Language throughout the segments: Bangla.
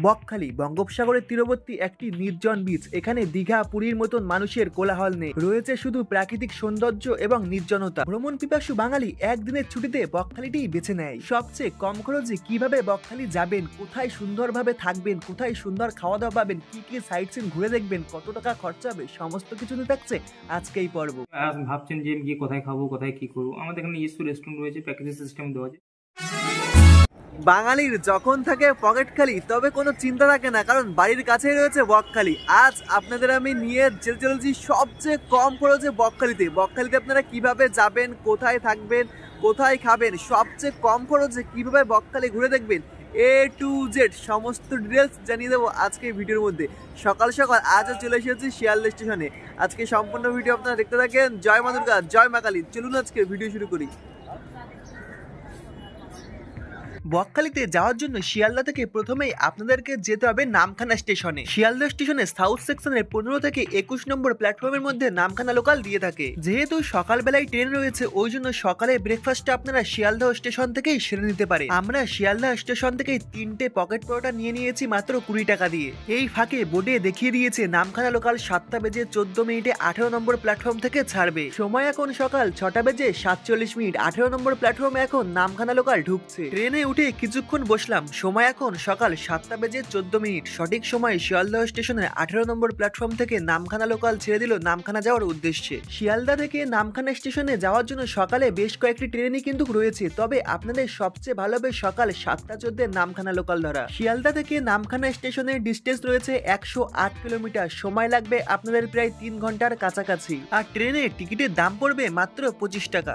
বকখালি বঙ্গোপসাগরের তীরবর্তী একটি নির্জন বিচ। এখানে দীঘা পুরীর মতন মানুষের কোলাহল নেই, রয়েছে শুধু প্রাকৃতিক সৌন্দর্য এবং নির্জনতা। ভ্রমণ পিপাসু বাঙালি একদিনের ছুটিতে বকখালিটিই বেছে নেয়। সবচেয়ে কম খরচে কিভাবে বকখালি যাবেন, কোথায় সুন্দরভাবে থাকবেন, কোথায় সুন্দর খাওয়া দাওয়া পাবেন, কি কি সাইট সিন ঘুরে দেখবেন, কত টাকা খরচা হবে, সমস্ত কিছু নিয়ে থাকছে আজকেই পর্ব। ভাবছেন যে আমি কোথায় খাবো, কোথায় কি করবো, আমাদের এখানে ইস্যু রেস্টুরেন্ট রয়েছে, প্যাকেজ সিস্টেম দেওয়া আছে। বাঙালির যখন থাকে পকেট খালি তবে কোনো চিন্তা থাকে না, কারণ বাড়ির কাছেই রয়েছে বকখালি। আজ আপনাদের আমি নিয়ে যেতে চলেছি সবচেয়ে কম খরচে বকখালিতে। বকখালিতে আপনারা কিভাবে যাবেন, কোথায় থাকবেন, কোথায় খাবেন, সবচেয়ে কম খরচে কিভাবে বকখালি ঘুরে দেখবেন, A to Z সমস্ত ডিটেলস জানিয়ে দেবো আজকে ভিডিওর মধ্যে। সকাল সকাল আজও চলে এসেছি শিয়ালদা স্টেশনে। আজকে সম্পূর্ণ ভিডিও আপনারা দেখতে থাকেন। জয় মা দুর্গা, জয় মা কালী। চলুন আজকে ভিডিও শুরু করি। বকখালিতে যাওয়ার জন্য শিয়ালদা থেকে প্রথমেই আপনাদেরকে যেতে হবে নামখানা স্টেশনে। শিয়ালদা স্টেশনে সাউথ সেকশনের 15 থেকে 21 নম্বর প্ল্যাটফর্মের মধ্যে নামখানা লোকাল দিয়ে থাকে। যেহেতু সকালবেলায় ট্রেন রয়েছে, ওই জন্য সকালে ব্রেকফাস্টটা আপনারা শিয়ালদা স্টেশন থেকেই সেরে নিতে পারে। আমরা শিয়ালদা স্টেশন থেকেই 3টে পকেট পরোটা নিয়ে নিয়েছি মাত্র 20 টাকা দিয়ে। এই ফাঁকে বোর্ডে দেখিয়ে দিয়েছে নামখানা লোকাল 7টা বেজে 14 মিনিটে 18 নম্বর প্ল্যাটফর্ম থেকে ছাড়বে। সময় এখন সকাল 6টা বেজে 47 মিনিট। 18 নম্বর প্ল্যাটফর্মে এখন নামখানা লোকাল ঢুকছে। ট্রেনে উঠে কিছুক্ষণ বসলাম। সময় এখন সকাল 7টা বেজে 14 মিনিট। সঠিক সময় শিয়ালদা স্টেশনের 18 নম্বর প্ল্যাটফর্ম থেকে নামখানা লোকাল ছেড়ে দিল নামখানা যাওয়ার উদ্দেশ্যে। শিয়ালদা থেকে নামখানা স্টেশনে যাওয়ার জন্য সকালে বেশ কয়েকটি ট্রেনই কিন্তু রয়েছে, তবে আপনাদের সবচেয়ে ভালো হবে সকাল 7টা 14 নামখানা লোকাল ধরা। শিয়ালদা থেকে নামখানা স্টেশনের ডিস্টেন্স রয়েছে 108 কিলোমিটার। সময় লাগবে আপনাদের প্রায় 3 ঘন্টার কাছাকাছি। আর ট্রেনের টিকিটের দাম পড়বে মাত্র 25 টাকা।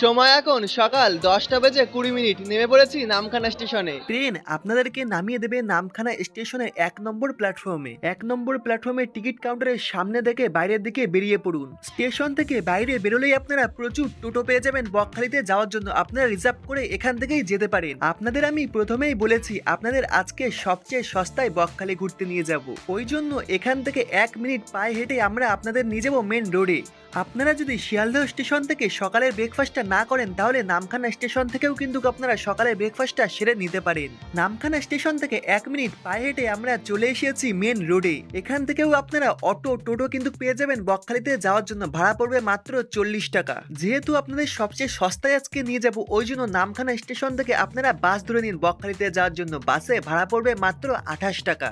সময় এখন সকাল 10টা বেজে 20 মিনিট। নেমে পড়েছি নামখানা স্টেশনে। ট্রেন আপনাদেরকে নামিয়ে দেবে নামখানা স্টেশনের 1 নম্বর প্ল্যাটফর্মে। 1 নম্বর প্ল্যাটফর্মে টিকিট কাউন্টারের সামনে থেকে বাইরের দিকে বেরিয়ে পড়ুন। স্টেশন থেকে বাইরে বেরোলেই আপনারা প্রচুর টোটো পেয়ে যাবেন বকখালিতে যাওয়ার জন্য। আপনারা রিজার্ভ করে এখান থেকেই যেতে পারেন। আপনাদের আমি প্রথমেই বলেছি আপনাদের আজকে সবচেয়ে সস্তায় বকখালি ঘুরতে নিয়ে যাব, ওই জন্য এখান থেকে 1 মিনিট পায়ে হেঁটে আমরা আপনাদের নিয়ে যাব মেন রোডে। আপনারা যদি শিয়ালদহ স্টেশন থেকে সকালের ব্রেকফাস্টটা না করেন তাহলে নামখানা স্টেশন থেকেও কিন্তু আপনারা সকালের ব্রেকফাস্টটা সেরে নিতে পারেন। নামখানা স্টেশন থেকে 1 মিনিট পায়ে হেঁটে আমরা চলে এসেছি মেন রোডে। এখান থেকেও আপনারা অটো টোটো কিন্তু পেয়ে যাবেন বকখালিতে যাওয়ার জন্য। ভাড়া পড়বে মাত্র 40 টাকা। যেহেতু আপনাদের সবচেয়ে সস্তায় আজকে নিয়ে যাব, ওই জন্য নামখানা স্টেশন থেকে আপনারা বাস ধরে নিন বকখালিতে যাওয়ার জন্য। বাসে ভাড়া পড়বে মাত্র 28 টাকা।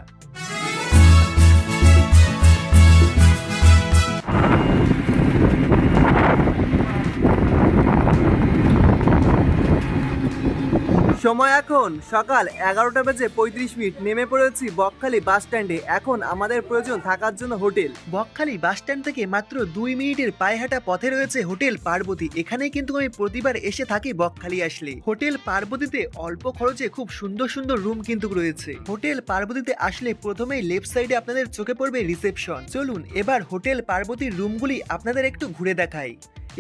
সময় এখন সকাল 11টা বেজে 35 মিনিট। নেমে পড়েছি বকখালি বাস স্ট্যান্ডে। এখন আমাদের প্রয়োজন থাকার জন্য হোটেল। বকখালি বাস স্ট্যান্ড থেকে মাত্র 2 মিনিটের পায়ে হাঁটা পথে রয়েছে হোটেল পার্বতী। এখানে কিন্তু আমি প্রতিবার এসে থাকি বকখালি আসলে। হোটেল পার্বতীতে অল্প খরচে খুব সুন্দর সুন্দর রুম কিন্তু রয়েছে। হোটেল পার্বতীতে আসলে প্রথমেই লেফট সাইডে আপনাদের চোখে পড়বে রিসেপশন। চলুন এবার হোটেল পার্বতীর রুমগুলি আপনাদের একটু ঘুরে দেখাই।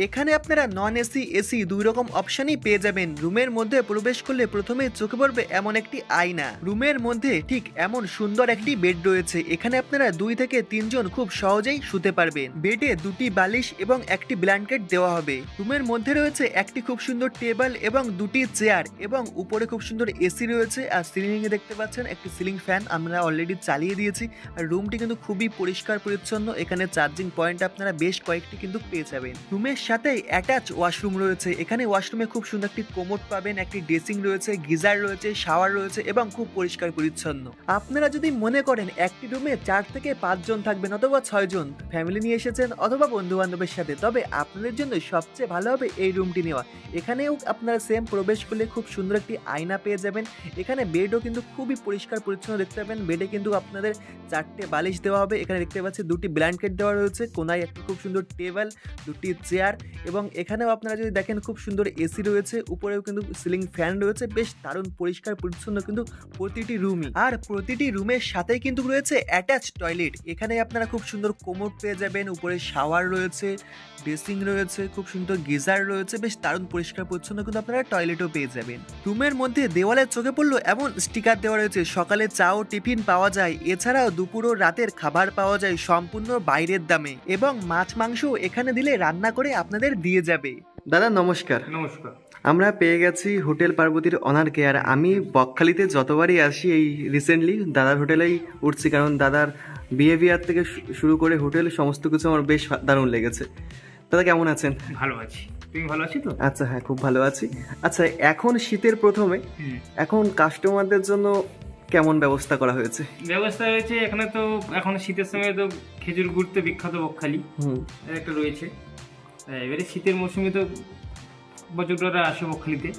এখানে আপনারা নন এসি এসি 2 রকম অপশনই পেয়ে যাবেন। রুমের মধ্যে প্রবেশ করলে প্রথমে চোখে পড়বে এমন একটি আয়না। রুমের মধ্যে ঠিক এমন সুন্দর একটি বেড রয়েছে। এখানে আপনারা 2 থেকে 3 জন খুব সহজেই শুতে পারবেন। বেডে 2টি বালিশ এবং একটি ব্ল্যাঙ্কেট দেওয়া হবে। রুমের মধ্যে রয়েছে একটি খুব সুন্দর টেবিল এবং 2টি চেয়ার এবং উপরে খুব সুন্দর এসি রয়েছে। আর সিলিং এ দেখতে পাচ্ছেন একটি সিলিং ফ্যান আমরা অলরেডি চালিয়ে দিয়েছি। আর রুমটি কিন্তু খুবই পরিষ্কার পরিচ্ছন্ন। এখানে চার্জিং পয়েন্ট আপনারা বেশ কয়েকটি কিন্তু পেয়ে যাবেন। রুমের সাথে অ্যাটাচ ওয়াশরুম রয়েছে। এখানে ওয়াশরুমে খুব সুন্দর একটি কোমোড পাবেন, একটি ড্রেসিং রয়েছে, গিজার রয়েছে, শাওয়ার রয়েছে এবং খুব পরিষ্কার পরিচ্ছন্ন। আপনারা যদি মনে করেন একটি রুমে 4 থেকে 5 জন থাকবেন অথবা 6 জন, ফ্যামিলি নিয়ে এসেছেন অথবা বন্ধু বান্ধবের সাথে, তবে আপনাদের জন্য সবচেয়ে ভালো হবে এই রুমটি নেওয়া। এখানেও আপনারা সেম প্রবেশ করলে খুব সুন্দর একটি আয়না পেয়ে যাবেন। এখানে বেডও কিন্তু খুবই পরিষ্কার পরিচ্ছন্ন দেখতে পাবেন। বেডে কিন্তু আপনাদের 4টে বালিশ দেওয়া হবে। এখানে দেখতে পাচ্ছি 2টি ব্ল্যাঙ্কেট দেওয়া রয়েছে। কোনায় একটি খুব সুন্দর টেবিল, 2টি চেয়ার চেয়ার এবং এখানেও আপনারা যদি দেখেন খুব সুন্দর এসি রয়েছে, উপরেও কিন্তু সিলিং ফ্যান রয়েছে, বেশ দারুণ পরিষ্কার পরিচ্ছন্ন কিন্তু প্রতিটি রুমই। আর প্রতিটি রুমের সাথেই কিন্তু রয়েছে অ্যাটাচ টয়লেট। এখানে আপনারা খুব সুন্দর কোমোড পেয়ে যাবেন, উপরে শাওয়ার রয়েছে, ড্রেসিং রয়েছে, খুব সুন্দর গিজার রয়েছে, বেশ দারুণ পরিষ্কার পরিচ্ছন্ন কিন্তু আপনারা টয়লেটও পেয়ে যাবেন। রুমের মধ্যে দেওয়ালে চোখে পড়লো এমন স্টিকার দেওয়া রয়েছে, সকালে চা ও টিফিন পাওয়া যায়, এছাড়াও দুপুর ও রাতের খাবার পাওয়া যায় সম্পূর্ণ বাইরের দামে, এবং মাছ মাংস এখানে দিলে রান্না করে আপনাদের দিয়ে যাবে। দাদা নমস্কার। নমস্কার। আমরা পেয়ে গেছি হোটেল পার্বতীর অনার কেয়ার। আমি বকখালিতে যতবারই আসি এই রিসেন্টলি দাদার হোটেলেই উঠছি, কারণ দাদার বিহেভিয়ার থেকে শুরু করে হোটেল সমস্ত কিছু আমার বেশ দারুণ লেগেছে। দাদা কেমন আছেন? ভালো আছি, তুমি ভালো আছি তো? আচ্ছা হ্যাঁ, খুব ভালো আছি। আচ্ছা, এখন শীতের প্রথমে এখন কাস্টমারদের জন্য কেমন ব্যবস্থা করা হয়েছে? ব্যবস্থা হয়েছে এখানে তো এখন শীতের সময় তো খেজুর গুড় তো বিখ্যাত বকখালি একটা রয়েছে। এবারে শীতের মৌসুমে তো পর্যটকরা আসে বকখালিতে।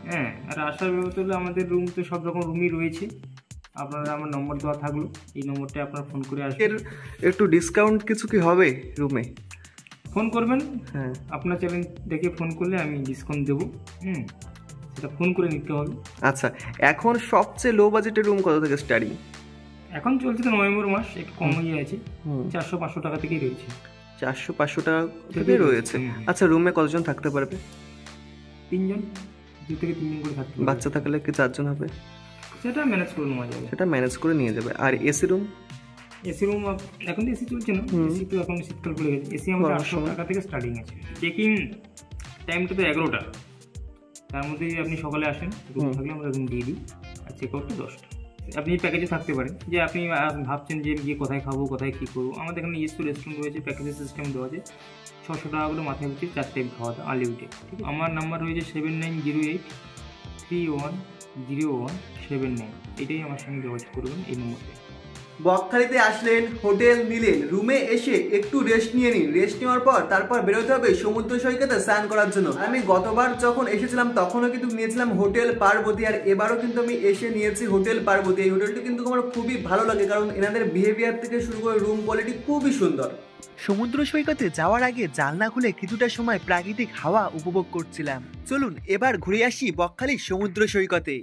হ্যাঁ, আর আসার ব্যবস্থা হলো আমাদের রুম তো সব রকম রুমই রয়েছে। আপনারা আমার নম্বর দেওয়া থাকলো, এই নম্বরটা আপনারা ফোন করে আসবেন। একটু ডিসকাউন্ট কিছু কি হবে রুমে? ফোন করবেন, হ্যাঁ আপনার চ্যানেল দেখে ফোন করলে আমি ডিসকাউন্ট দেবো। সেটা ফোন করে নিতে হবে। আচ্ছা, এখন সবচেয়ে লো বাজেটের রুম কত থেকে স্টার্টিং? এখন চলছে তো নভেম্বর মাস, একটু কমই আছে, 400-500 টাকা থেকেই রয়েছে। 400-500 টাকা থেকে রয়েছে। আচ্ছা, রুমে কতজন থাকতে পারবে? 3 জন, 2 থেকে 3 জন করে থাকতে পারবে। বাচ্চা থাকলে কি 4 জন হবে? সেটা ম্যানেজ করে নেওয়া যাবে। সেটা ম্যানেজ করে নিয়ে যাবে। আর এসি রুম? এসি রুম এখন তো এসি চলছে না, এসি তো এখন শীতকাল পড়ে গেছে। এসি আমাদের 800 টাকা থেকে স্টার্টিং আছে। চেকিং টাইমটা তো 11টা, তার মধ্যে যদি আপনি সকালে আসেন রুম থাকলে আমরা রুম দিয়ে দিই, আর চেক আউটটা 10টা। আপনি প্যাকেজে থাকতে পারেন, যে আপনি ভাবছেন যে গিয়ে কোথায় খাবো কোথায় কী করবো, আমাদের এখানে রেস্টুরেন্ট রয়েছে, প্যাকেজের সিস্টেম দেওয়া আছে। 600 টাকা করে মাথায় হচ্ছে 4 টাইম খাওয়া দাওয়া আনলিমিটেড। ঠিক আছে, আমার নাম্বার রয়েছে 7908310179। এটাই আমার সঙ্গে যোগাযোগ করবেন এই নম্বরে। বকখালিতে আসলেন, হোটেল নিলেন, রুমে এসে একটু রেস্ট নিয়ে নিন। রেস্ট নেওয়ার পর তারপর বেরোতে হবে সমুদ্র সৈকতে স্নান করার জন্য। আমি গতবার যখন এসেছিলাম তখনও কিন্তু নিয়েছিলাম হোটেল পার্বতী, আর এবারও কিন্তু আমি এসে নিয়েছি হোটেল পার্বতী। এই হোটেলটি কিন্তু আমার খুবই ভালো লাগে, কারণ এনাদের বিহেভিয়ার থেকে শুরু করে রুম কোয়ালিটি খুবই সুন্দর। সমুদ্র সৈকতে যাওয়ার আগে জানলা খুলে কিছুটা সময় প্রাকৃতিক হাওয়া উপভোগ করছিলাম। চলুন এবার ঘুরে আসি বকখালি সমুদ্র সৈকতে।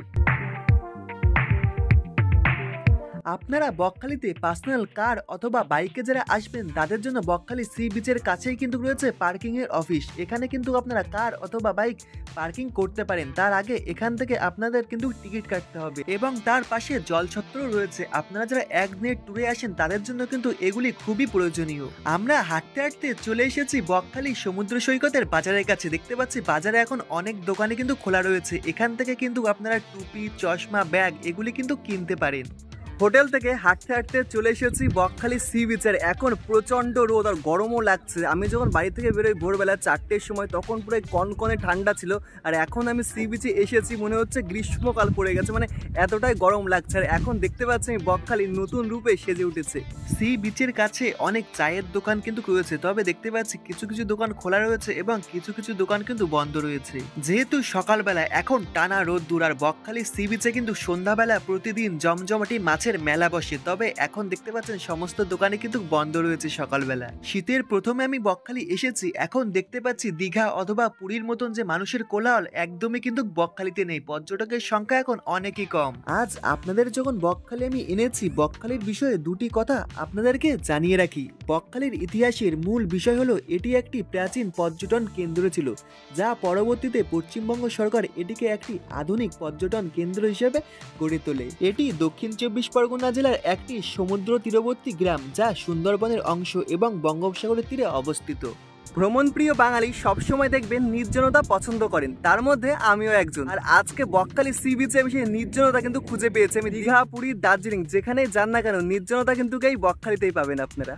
আপনারা বকখালিতে পার্সোনাল কার অথবা বাইকে যারা আসবেন তাদের জন্য বকখালি সি বিচের কাছেই কিন্তু রয়েছে পার্কিং এর অফিস। এখানে কিন্তু আপনারা কার অথবা বাইক পার্কিং করতে পারেন। তার আগে এখান থেকে আপনাদের কিন্তু টিকিট কাটতে হবে, এবং তার পাশে জলছত্র রয়েছে। আপনারা যারা একদিনের ট্যুরে আসেন তাদের জন্য কিন্তু এগুলি খুবই প্রয়োজনীয়। আমরা হাঁটতে হাঁটতে চলে এসেছি বকখালি সমুদ্র সৈকতের বাজারের কাছে। দেখতে পাচ্ছি বাজারে এখন অনেক দোকানে কিন্তু খোলা রয়েছে। এখান থেকে কিন্তু আপনারা টুপি, চশমা, ব্যাগ এগুলি কিন্তু কিনতে পারেন। হোটেল থেকে হাঁটতে হাঁটতে চলে এসেছি বকখালি সি বিচের। এখন প্রচন্ড রোদ আর গরমও লাগছে। আমি যখন বাড়ি থেকে বেরোই ভোরবেলা 4টের সময় তখন পুরো কনকনে ঠান্ডা ছিল, আর এখন আমি সি বিচে এসেছি মনে হচ্ছে গ্রীষ্মকাল পড়ে গেছে, মানে এতটাই গরম লাগছে। আর এখন দেখতে পাচ্ছি আমি বকখালি নতুন রূপে সেজে উঠেছে। সি বিচের কাছে অনেক চায়ের দোকান কিন্তু রয়েছে, তবে দেখতে পাচ্ছি কিছু কিছু দোকান খোলা রয়েছে এবং কিছু কিছু দোকান কিন্তু বন্ধ রয়েছে। যেহেতু সকালবেলা এখন টানা রোদ দূর, আর বকখালি সি বিচে কিন্তু সন্ধ্যাবেলা প্রতিদিন জমজমাটি মাছের মেলা বসে, তবে এখন দেখতে পাচ্ছেন সমস্ত দোকানে কিন্তু বন্ধ রয়েছে সকালবেলা। শীতের প্রথমে আমি বকখালি এসেছি, এখন দেখতে পাচ্ছি দীঘা অথবা পুরীর মতন যে মানুষের কোলাহল একদমই কিন্তু বকখালিতে নেই। পর্যটকের সংখ্যা এখন অনেকই কম। আজ আপনাদের যখন বকখালি আমি এনেছি, বকখালির বিষয়ে দুটি কথা আপনাদেরকে জানিয়ে রাখি। বকখালির ইতিহাসের মূল বিষয় হলো এটি একটি প্রাচীন পর্যটন কেন্দ্র ছিল, যা পরবর্তীতে পশ্চিমবঙ্গ সরকার এটিকে একটি আধুনিক পর্যটন কেন্দ্র হিসেবে গড়ে তোলে। এটি দক্ষিণ 24 পরগনা জেলার একটি সমুদ্র তীরবর্তী গ্রাম, যা সুন্দরবনের অংশ এবং বঙ্গোপসাগরের তীরে অবস্থিত। ভ্রমণ প্রিয় বাঙালি সবসময় দেখবেন নির্জনতা পছন্দ করেন, তার মধ্যে আমিও একজন। আর আজকে বকখালি সি বিচে আমি সেই নির্জনতা কিন্তু খুঁজে পেয়েছি। আমি দীঘা, পুরী, দার্জিলিং যেখানেই যান না কেন নির্জনতা কিন্তু এই বকখালিতেই পাবেন আপনারা।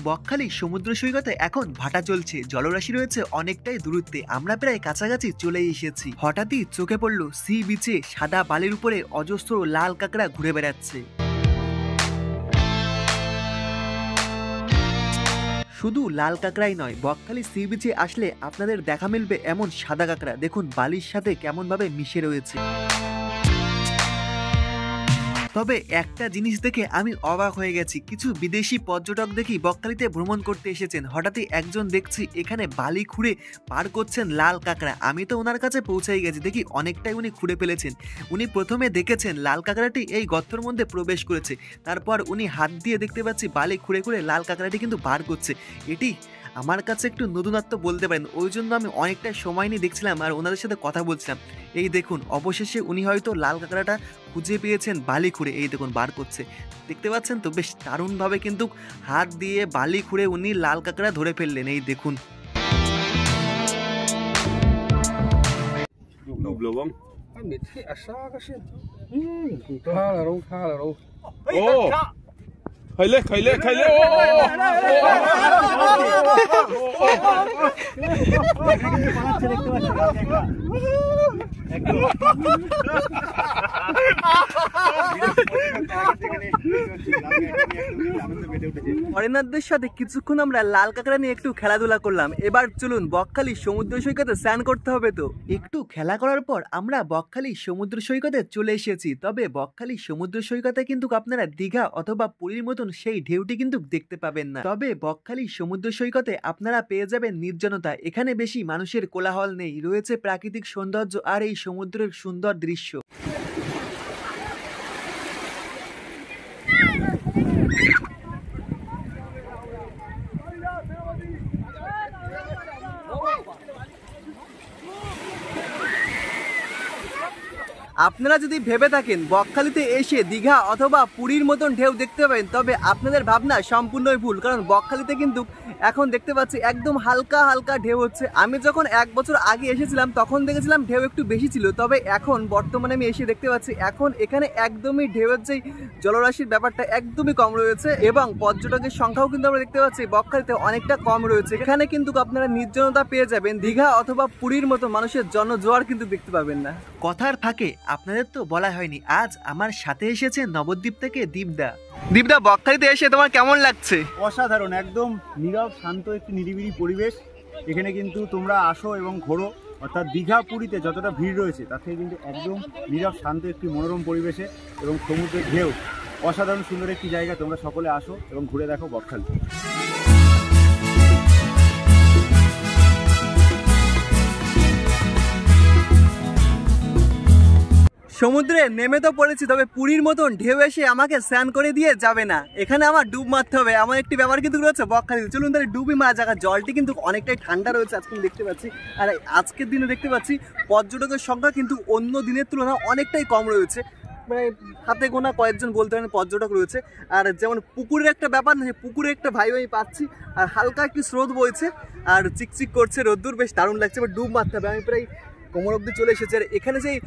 বকখালি সমুদ্র সৈকতে এখন ভাটা চলছে, জলরাশি রয়েছে অনেকটাই দূরত্বে। আমরা প্রায় কাছাকাছি চলে এসেছি। হঠাৎই চোখে পড়লো সি বিচে সাদা বালির উপরে অজস্র লাল কাঁকড়া ঘুরে বেড়াচ্ছে। শুধু লাল কাঁকড়াই নয়, বকখালি সি বিচে আসলে আপনাদের দেখা মিলবে এমন সাদা কাঁকড়া। দেখুন বালির সাথে কেমন ভাবে মিশে রয়েছে। তবে একটা জিনিস দেখে আমি অবাক হয়ে গেছি, কিছু বিদেশি পর্যটক দেখি বকখালিতে ভ্রমণ করতে এসেছেন, হঠাৎই একজন দেখছি এখানে বালি খুঁড়ে পার করছেন লাল কাঁকড়া। আমি তো ওনার কাছে পৌঁছাই গেছি, দেখি অনেকটাই উনি খুঁড়ে ফেলেছেন। উনি প্রথমে দেখেছেন লাল কাঁকড়াটি এই গর্তের মধ্যে প্রবেশ করেছে, তারপর উনি হাত দিয়ে দেখতে পাচ্ছি বালি খুঁড়ে খুঁড়ে লাল কাঁকড়াটি কিন্তু বার করছে। এটি আমার কাছে একটু নতুনত্ব বলতে পারেন, ওই জন্য আমি অনেকটা সময় নিয়ে দেখছিলাম আর ওনাদের সাথে কথা বলছিলাম। এই দেখুন অবশেষে উনি হয়তো লাল কাঁকড়াটা খুঁজে পেয়েছেন বালি খুঁড়ে, এই দেখুন বার করছে, দেখতে পাচ্ছেন তো বেশ দারুণভাবে কিন্তু হাত দিয়ে বালি খুঁড়ে উনি লাল কাঁকড়া ধরে ফেললেন। এই দেখুন Dublo bang. Amit asa kasi. Kala raw. Oh. Khaile. ফরেনারদের সাথে কিছুক্ষণ আমরা লাল কাঁকড়া নিয়ে একটু খেলাধুলা করলাম। এবার চলুন বকখালি সমুদ্র সৈকতে স্নান করতে হবে। তো একটু খেলা করার পর আমরা বকখালি সমুদ্র সৈকতে চলে এসেছি। তবে বকখালি সমুদ্র সৈকতে কিন্তু আপনারা দীঘা অথবা পুরীর মতন সেই ঢেউটি কিন্তু দেখতে পাবেন না। তবে বকখালি সমুদ্র সৈকতে আপনারা পেয়ে যাবেন নির্জনতা, এখানে বেশি মানুষের কোলাহল নেই, রয়েছে প্রাকৃতিক সৌন্দর্য আর এই সমুদ্রের সুন্দর দৃশ্য। আপনারা যদি ভেবে থাকেন বকখালিতে এসে দীঘা অথবা পুরীর মতন ঢেউ দেখতে পাবেন, তবে আপনাদের ভাবনা সম্পূর্ণই ভুল। কারণ বকখালিতে কিন্তু এখন দেখতে পাচ্ছি একদম হালকা হালকা ঢেউ হচ্ছে। আমি যখন 1 বছর আগে এসেছিলাম তখন দেখেছিলাম ঢেউ একটু বেশি ছিল, তবে এখন বর্তমানে আমি এসে দেখতে পাচ্ছি এখন এখানে একদমই ঢেউয়ের যে জলরাশির ব্যাপারটা একদমই কম রয়েছে এবং পর্যটকের সংখ্যাও কিন্তু আমরা দেখতে পাচ্ছি বকখালিতে অনেকটা কম রয়েছে। এখানে কিন্তু আপনারা নির্জনতা পেয়ে যাবেন, দীঘা অথবা পুরীর মতো মানুষের জনজোয়ার কিন্তু দেখতে পাবেন না। কথার ফাঁকে আপনাদের তো বলা হয়নি, আজ আমার সাথে এসেছে নবদ্বীপ থেকে দীপদা। দীপদা, বকখালিতে এসে তোমার কেমন লাগছে? অসাধারণ, একদম নীরব শান্ত একটি নিরিবিলি পরিবেশ। এখানে কিন্তু তোমরা আসো এবং ঘোরো, অর্থাৎ দীঘা পুরীতে যতটা ভিড় রয়েছে তার থেকে কিন্তু একদম নীরব শান্ত একটি মনোরম পরিবেশে এবং সমুদ্রের ঢেউ, অসাধারণ সুন্দর একটি জায়গা। তোমরা সকলে আসো এবং ঘুরে দেখো বকখালি। সমুদ্রে নেমে তো পড়েছি, তবে পুরীর মতন ঢেউ এসে আমাকে স্নান করে দিয়ে যাবে না, এখানে আমার ডুব মারতে হবে। আমার একটি ব্যাপার কিন্তু রয়েছে বকখালি, চলুন তাহলে ডুবই মারা জায়গা। জলটি কিন্তু অনেকটাই ঠান্ডা রয়েছে আজকে দেখতে পাচ্ছি, আর আজকের দিনে দেখতে পাচ্ছি পর্যটকের সংখ্যা কিন্তু অন্য দিনের তুলনায় অনেকটাই কম রয়েছে, মানে হাতে গোনা কয়েকজন বলতে পারেন পর্যটক রয়েছে। আর যেমন পুকুরের একটা ব্যাপার না, পুকুরে একটা ভাই পাচ্ছি আর হালকা একটি স্রোত বইছে আর চিকচিক করছে রোদ্দুর, বেশ দারুণ লাগছে। এবার ডুব মারতে হবে, আমি প্রায় কোমর অব্দি চলে এসেছে। আর এখানে সেই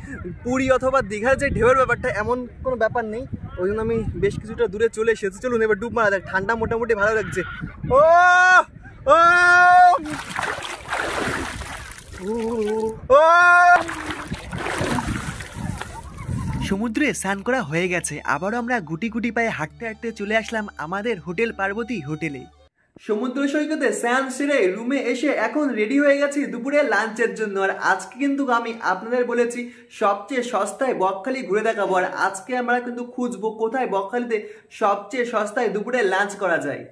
পুরী অথবা দীঘার যে ঢেউয়ের ব্যাপারটা এমন কোনো ব্যাপার নেই, ওই জন্য আমি বেশ কিছুটা দূরে চলে এসেছি। চলুন এবার ডুব মারা যাক, ঠান্ডা মোটামুটি ভালো লাগছে। ও ও সমুদ্রে স্নান করা হয়ে গেছে, আবারও আমরা গুটি গুটি পায়ে হাঁটতে হাঁটতে চলে আসলাম আমাদের হোটেল পার্বতী হোটেলে। সমুদ্র সৈকতে স্নান সেরে রুমে এসে এখন রেডি হয়ে গেছি দুপুরে লাঞ্চের জন্য। আর আজকে কিন্তু আমি আপনাদের বলেছি সবচেয়ে সস্তায় বকখালি ঘুরে দেখাবো, আর আজকে আমরা কিন্তু খুঁজবো কোথায় বকখালিতে সবচেয়ে সস্তায় দুপুরে লাঞ্চ করা যায়।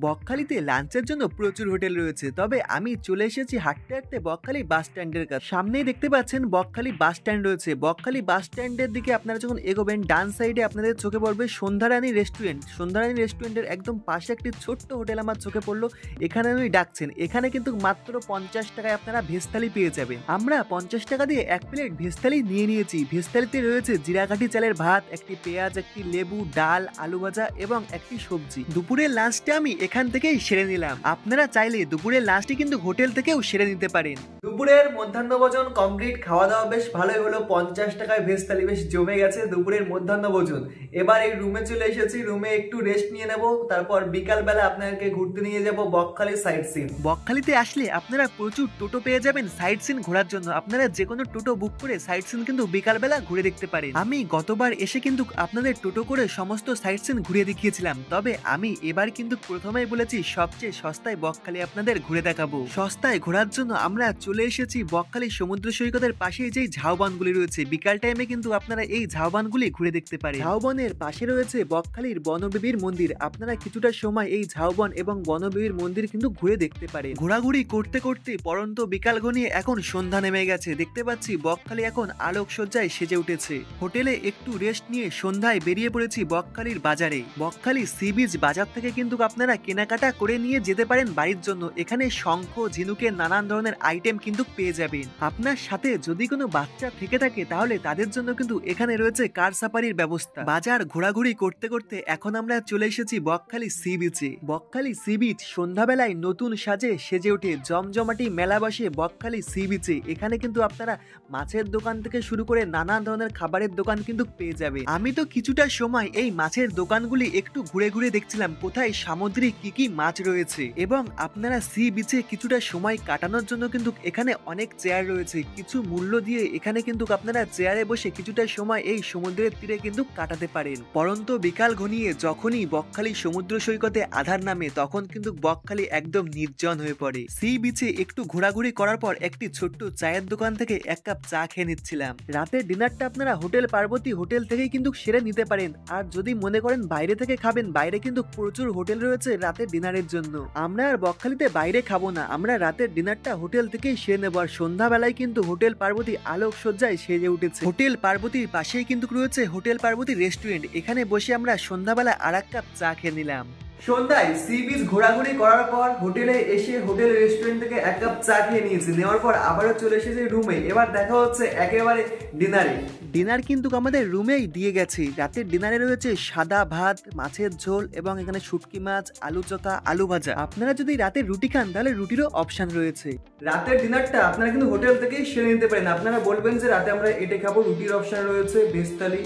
বকখালিতে লাঞ্চের জন্য প্রচুর হোটেল রয়েছে, তবে আমি চলে এসেছি হাঁটতে হাঁটতে বকখালি বাস স্ট্যান্ডের কাছে। সামনেই দেখতে পাচ্ছেন বকখালি বাস স্ট্যান্ড রয়েছে। বকখালি বাস স্ট্যান্ডের দিকে আপনারা যখন এগোবেন ডান সাইডে আপনাদের চোখে পড়বে সন্ধ্যারানী রেস্টুরেন্ট। সন্ধ্যারানী রেস্টুরেন্টের একদম পাশে একটি ছোট্ট হোটেল আমার চোখে পড়লো, এখানে উনি ডাকছেন। এখানে কিন্তু মাত্র 50 টাকায় আপনারা ভেজ থালি পেয়ে যাবেন। আমরা 50 টাকা দিয়ে 1 প্লেট ভেজ থালি নিয়ে নিয়েছি। ভেজ থালিতে রয়েছে জিরাকাঠি চালের ভাত, একটি পেঁয়াজ, একটি লেবু, ডাল, আলু ভাজা এবং একটি সবজি। দুপুরের লাঞ্চটা আমি এখান থেকেই সেরে নিলাম। আপনারা চাইলে দুপুরের লাঞ্চটি কিন্তু হোটেল থেকেও সেরে নিতে পারেন। দুপুরের মধ্যাহ্ন ভোজন কমপ্লিট, খাওয়া দাওয়া বেশ ভালোই হলো। 50 টাকায় ভেজ থালি বেশ জমে গেছে দুপুরের মধ্যাহ্ন ভোজন। এবার এই রুমে চলে এসেছি, রুমে একটু রেস্ট নিয়ে নেব, তারপর বিকাল বেলা আপনাদেরকে ঘুরতে নিয়ে যাব বকখালি সাইট সিন। বকখালিতে আসলে আপনারা প্রচুর টোটো পেয়ে যাবেন সাইট সিন ঘোরার জন্য। আপনারা যে কোনো টোটো বুক করে সাইট সিন কিন্তু বিকাল বেলা ঘুরে দেখতে পারেন। আমি গতবার এসে কিন্তু আপনাদের টোটো করে সমস্ত সাইট সিন ঘুরে দেখিয়েছিলাম, তবে আমি এবার কিন্তু প্রথম প্রথমেই বলেছি সবচেয়ে সস্তায় বকখালি আপনাদের ঘুরে দেখাবো। সস্তায় ঘোরার জন্য আমরা চলে এসেছি বকখালি সমুদ্র সৈকতের পাশেই যেই ঝাউবনগুলি রয়েছে। বিকাল টাইমে কিন্তু আপনারা এই ঝাউবনগুলি ঘুরে দেখতে পারেন। ঝাউবনের পাশে রয়েছে বকখালির বনবিবির মন্দির। আপনারা কিছুটা সময় এই ঝাউবন এবং বনবিবির মন্দির কিন্তু ঘুরে দেখতে পারেন। ঘোরাঘুরি করতে করতে পরন্ত বিকাল ঘনিয়ে এখন সন্ধ্যা নেমে গেছে। দেখতে পাচ্ছি বকখালি এখন আলোকসজ্জায় সেজে উঠেছে। হোটেলে একটু রেস্ট নিয়ে সন্ধ্যায় বেরিয়ে পড়েছি বকখালির বাজারে। বকখালি সি বিচ বাজার থেকে কিন্তু আপনারা কেনাকাটা করে নিয়ে যেতে পারেন বাড়ির জন্য। এখানে শঙ্খ, ঝিনুকের নানান ধরনের আইটেম কিন্তু পেয়ে যাবেন। আপনার সাথে যদি কোনো বাচ্চা থেকে থাকে তাহলে তাদের জন্য কিন্তু এখানে রয়েছে কার সাফারির ব্যবস্থা। বাজার ঘোরাঘুরি করতে করতে এখন আমরা চলে এসেছি বকখালি সি বিচে। বকখালি সি বিচ সন্ধ্যাবেলায় নতুন সাজে সেজে ওঠে। জমজমাটি মেলা বসে বকখালি সি বিচে। এখানে কিন্তু আপনারা মাছের দোকান থেকে শুরু করে নানান ধরনের খাবারের দোকান কিন্তু পেয়ে যাবে। আমি তো কিছুটা সময় এই মাছের দোকানগুলি একটু ঘুরে ঘুরে দেখছিলাম কোথায় সামুদ্রিক কি কি মাছ রয়েছে, এবং আপনারা সি বিচে কিছুটা সময় কাটানোর জন্য কিন্তু এখানে অনেক চেয়ার রয়েছে। কিছু মূল্য দিয়ে এখানে কিন্তু আপনারা চেয়ারে বসে কিছুটা সময় এই সমুদ্রের তীরে কিন্তু কাটাতে পারেন। পরন্ত বিকাল ঘনিয়ে যখনই বকখালি সমুদ্র সৈকতে আধার নামে তখন কিন্তু বকখালি একদম নির্জন হয়ে পড়ে। সি বিচে একটু ঘোরাঘুরি করার পর একটি ছোট্ট চায়ের দোকান থেকে এক কাপ চা খেয়ে নিচ্ছিলাম। রাতের ডিনারটা আপনারা হোটেল পার্বতী হোটেল থেকেই কিন্তু সেরে নিতে পারেন। আর যদি মনে করেন বাইরে থেকে খাবেন, বাইরে কিন্তু প্রচুর হোটেল রয়েছে রাতের ডিনারের জন্য। আমরা আর বকখালিতে বাইরে খাবো না, আমরা রাতের ডিনারটা হোটেল থেকেই সেরে নেবো। আর সন্ধ্যাবেলায় কিন্তু হোটেল পার্বতী আলোকসজ্জায় সেজে উঠেছে। হোটেল পার্বতীর পাশেই কিন্তু রয়েছে হোটেল পার্বতী রেস্টুরেন্ট। এখানে বসে আমরা সন্ধ্যাবেলা আর এক কাপ চা খেয়ে নিলাম। সন্ধ্যায় সি বিচ ঘোরাঘুরি করার পর হোটেলে এসে হোটেল রেস্টুরেন্ট থেকে এক কাপ চা খেয়ে নিয়েছি। নেওয়ার পর আবারও চলে এসেছি রুমে। এবার দেখা হচ্ছে একেবারে ডিনারে। ডিনার কিন্তু আমাদের রুমেই দিয়ে গেছে। রাতের ডিনারে রয়েছে সাদা ভাত, মাছের ঝোল এবং এখানে শুটকি মাছ, আলু চোখা, আলু ভাজা। আপনারা যদি রাতে রুটি খান তাহলে রুটিরও অপশন রয়েছে। রাতের ডিনারটা আপনারা কিন্তু হোটেল থেকেই সেরে নিতে পারেন। আপনারা বলবেন যে রাতে আমরা এটা খাবো, রুটির অপশন রয়েছে, ভেজ থালি,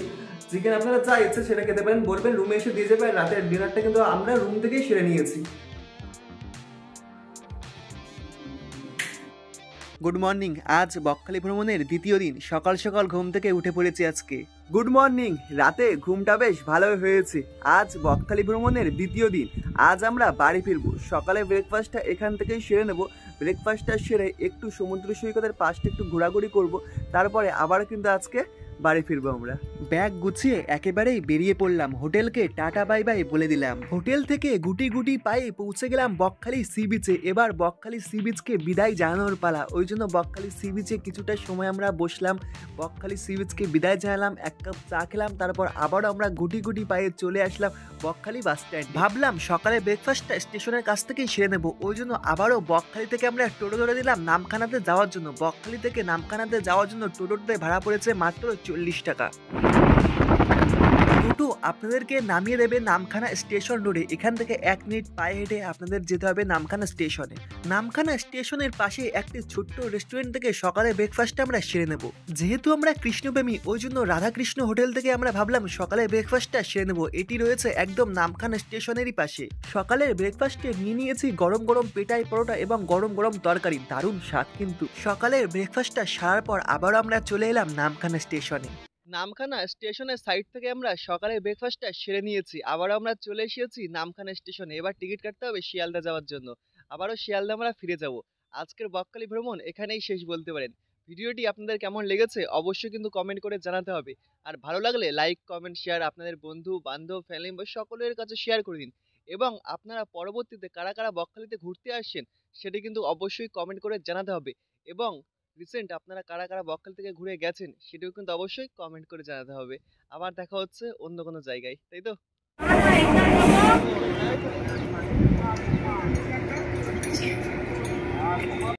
চিকেন, আপনারা যা ইচ্ছে সেটা খেতে পারেন। বলবেন রুমে এসে দিয়ে যাবে। রাতের ডিনারটা কিন্তু আমরা রুম থেকেই সেরে নিয়েছি। Good morning. আজ বকখালি ভ্রমণের দ্বিতীয় দিন। সকাল সকাল ঘুম থেকে উঠে পড়েছি আজকে। Good morning. রাতে ঘুমটা বেশ ভালোই হয়েছে। আজ বকখালি ভ্রমণের দ্বিতীয় দিন। আজ আমরা বাড়ি ফিরবো। সকালে ব্রেকফাস্টটা এখান থেকেই সেরে নেব। ব্রেকফাস্টটা সেরে একটু সমুদ্র সৈকতের পাশটা একটু ঘোরাঘুরি করব। তারপরে আবার কিন্তু আজকে বাড়ি ফিরবো আমরা। ব্যাগ গুছিয়ে একেবারেই বেরিয়ে পড়লাম। হোটেলকে টাটা বাই বাই বলে দিলাম। হোটেল থেকে গুটি গুটি পায়ে পৌঁছে গেলাম বকখালি সি বিচে। এবার বকখালি সি বিচকে বিদায় জানানোর পালা। ওই জন্য বকখালি সি বিচে কিছুটা সময় আমরা বসলাম। বকখালি সি বিচকে বিদায় জানালাম, এক কাপ চা খেলাম। তারপর আবারও আমরা গুটি গুটি পায়ে চলে আসলাম বকখালি বাস স্ট্যান্ড। ভাবলাম সকালে ব্রেকফাস্টটা স্টেশনের কাছ থেকেই সেরে নেবো। ওই জন্য আবারও বকখালি থেকে আমরা টোটো ধরে দিলাম নামখানাতে যাওয়ার জন্য। বকখালি থেকে নামখানাতে যাওয়ার জন্য টোটোতে ভাড়া পড়েছে মাত্র 40 টাকা। টোটো আপনাদেরকে নামিয়ে দেবে নামখানা স্টেশন রোডে। এখান থেকে 1 মিনিট পায়ে হেঁটে আপনাদের যেতে হবে নামখানা স্টেশনে। নামখানা স্টেশনের পাশে একটি ছোট্ট রেস্টুরেন্ট থেকে সকালে ব্রেকফাস্টটা আমরা সেরে নেব। যেহেতু আমরা কৃষ্ণপ্রেমী ওই জন্য রাধাকৃষ্ণ হোটেল থেকে আমরা ভাবলাম সকালে ব্রেকফাস্টটা সেরে নেব। এটি রয়েছে একদম নামখানা স্টেশনেরই পাশে। সকালের ব্রেকফাস্টে নিয়ে নিয়েছি গরম গরম পেটাই পরোটা এবং গরম গরম তরকারি। দারুণ স্বাদ কিন্তু। সকালের ব্রেকফাস্টটা সারার পর আবারও আমরা চলে এলাম নামখানা স্টেশনে। নামখানা স্টেশনের সাইড থেকে আমরা সকালে ব্রেকফাস্টটা সেরে নিয়েছি। আবারও আমরা চলে এসেছি নামখানা স্টেশনে। এবার টিকিট কাটতে হবে শিয়ালদা যাওয়ার জন্য। আবারও শিয়ালদা আমরা ফিরে যাব। আজকের বকখালি ভ্রমণ এখানেই শেষ বলতে পারেন। ভিডিওটি আপনাদের কেমন লেগেছে অবশ্যই কিন্তু কমেন্ট করে জানাতে হবে। আর ভালো লাগলে লাইক, কমেন্ট, শেয়ার আপনাদের বন্ধু বান্ধব, ফ্যামিলি মেম্বার সকলের কাছে শেয়ার করে দিন। এবং আপনারা পরবর্তীতে কারা কারা বকখালিতে ঘুরতে আসছেন সেটি কিন্তু অবশ্যই কমেন্ট করে জানাতে হবে। এবং রিসেন্ট আপনারা কারা কারা বকখালি থেকে ঘুরে গেছেন সেটিও কিন্তু অবশ্যই কমেন্ট করে জানাতে হবে। আবার দেখা হচ্ছে অন্য কোনো জায়গায়, তাই তো।